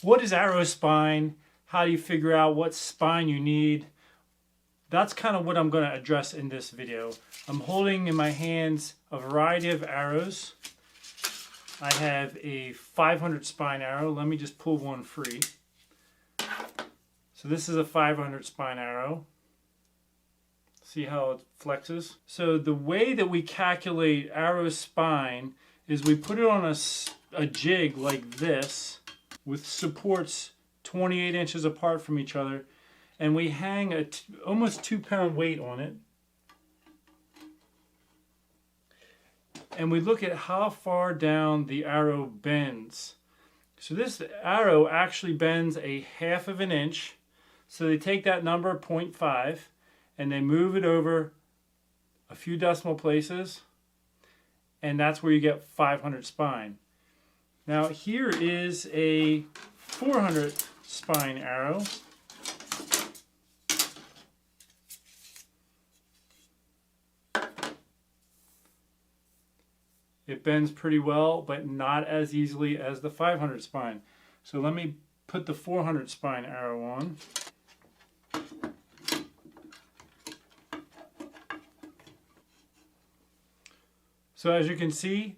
What is arrow spine? How do you figure out what spine you need? That's kind of what I'm going to address in this video. I'm holding in my hands a variety of arrows. I have a 500 spine arrow. Let me just pull one free. So this is a 500 spine arrow. See how it flexes? So the way that we calculate arrow spine is we put it on a jig like this with supports 28 inches apart from each other, and we hang a almost 2-pound weight on it. And we look at how far down the arrow bends. So this arrow actually bends a 1/2 of an inch. So they take that number 0.5 and they move it over a few decimal places, and that's where you get 500 spine. Now here is a 400 spine arrow. It bends pretty well, but not as easily as the 500 spine. So let me put the 400 spine arrow on. So as you can see,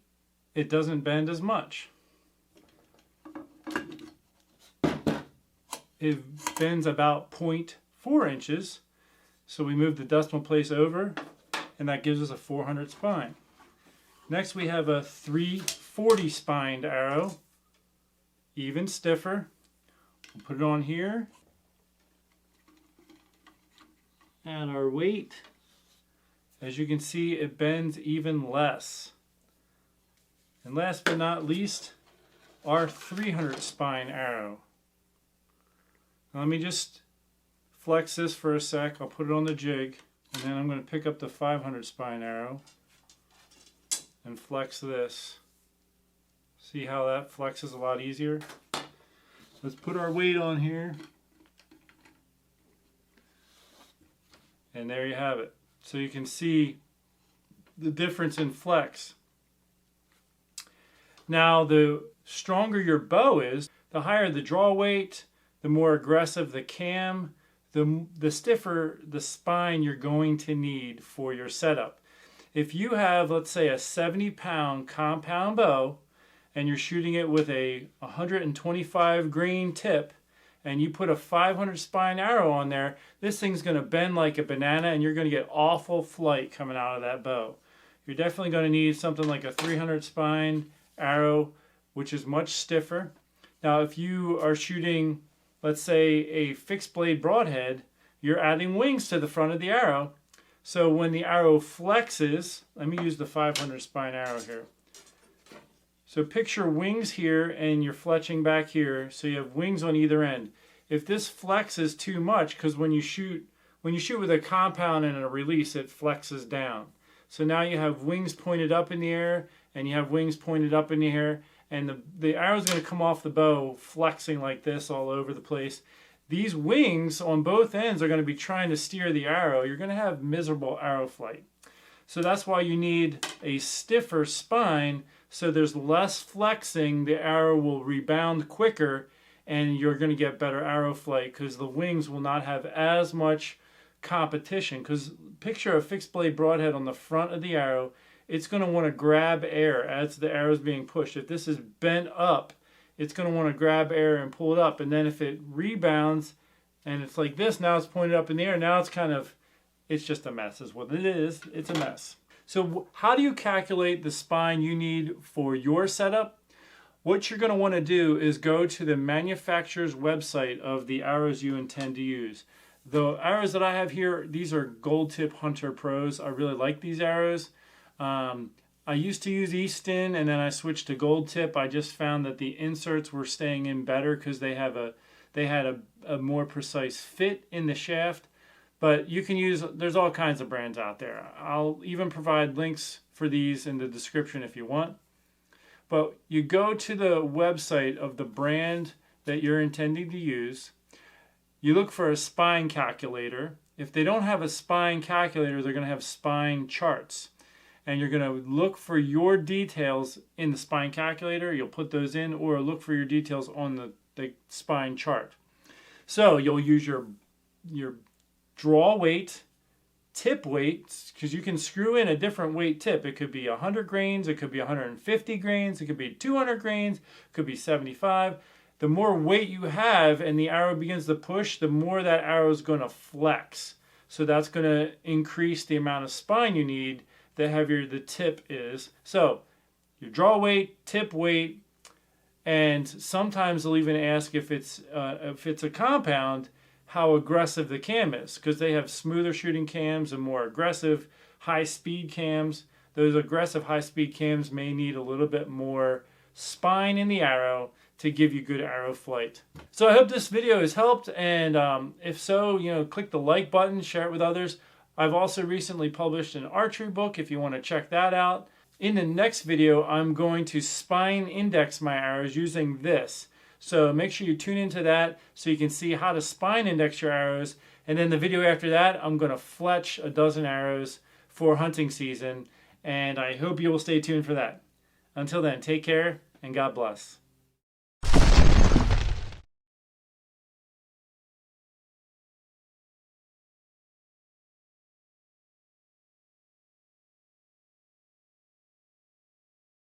it doesn't bend as much. It bends about 0.4 inches. So we move the decimal place over, and that gives us a 400 spine. Next we have a 340 spined arrow, even stiffer. We'll put it on here. Add our weight. As you can see, it bends even less. And last but not least, our 300 spine arrow. Now let me just flex this for a sec. I'll put it on the jig, and then I'm going to pick up the 500 spine arrow and flex this. See how that flexes a lot easier? Let's put our weight on here. And there you have it. So you can see the difference in flex. Now the stronger your bow is, the higher the draw weight, the more aggressive the cam, the stiffer the spine you're going to need for your setup. If you have, let's say, a 70-pound compound bow and you're shooting it with a 125 grain tip, and you put a 500 spine arrow on there, this thing's going to bend like a banana, and you're going to get awful flight coming out of that bow. You're definitely going to need something like a 300 spine arrow, which is much stiffer. Now if you are shooting, let's say, a fixed blade broadhead, you're adding wings to the front of the arrow. So when the arrow flexes, let me use the 500 spine arrow here. So picture wings here, and you're fletching back here, so you have wings on either end. If this flexes too much, because when you shoot with a compound and a release, it flexes down. So now you have wings pointed up in the air, and you have wings pointed up in the air, and the arrow's going to come off the bow flexing like this all over the place. These wings on both ends are going to be trying to steer the arrow. You're going to have miserable arrow flight. So that's why you need a stiffer spine, so there's less flexing, the arrow will rebound quicker, and you're going to get better arrow flight because the wings will not have as much competition. Because picture a fixed blade broadhead on the front of the arrow, it's going to want to grab air as the arrow is being pushed. If this is bent up, it's going to want to grab air and pull it up, and then if it rebounds and it's like this, now it's pointed up in the air, now it's just a mess is what it is. It's a mess. So how do you calculate the spine you need for your setup? What you're going to want to do is go to the manufacturer's website of the arrows you intend to use. The arrows that I have here, these are Gold Tip Hunter Pros. I really like these arrows. I used to use Easton, and then I switched to Gold Tip. I just found that the inserts were staying in better because they had a more precise fit in the shaft. But you can use, there's all kinds of brands out there. I'll even provide links for these in the description if you want. But you go to the website of the brand that you're intending to use. You look for a spine calculator. If they don't have a spine calculator, they're going to have spine charts. And you're going to look for your details in the spine calculator. You'll put those in, or look for your details on the spine chart. So you'll use your draw weight, tip weight, because you can screw in a different weight tip. It could be 100 grains, it could be 150 grains, it could be 200 grains, it could be 75. The more weight you have and the arrow begins to push, the more that arrow is going to flex. So that's going to increase the amount of spine you need, the heavier the tip is. So your draw weight, tip weight, and sometimes they'll even ask if it's a compound, how aggressive the cam is, because they have smoother shooting cams and more aggressive high-speed cams. Those aggressive high-speed cams may need a little bit more spine in the arrow to give you good arrow flight. So I hope this video has helped, and if so, click the like button, share it with others. I've also recently published an archery book if you want to check that out. In the next video, I'm going to spine index my arrows using this. So make sure you tune into that so you can see how to spine index your arrows. And then the video after that, I'm going to fletch a dozen arrows for hunting season. And I hope you will stay tuned for that. Until then, take care and God bless.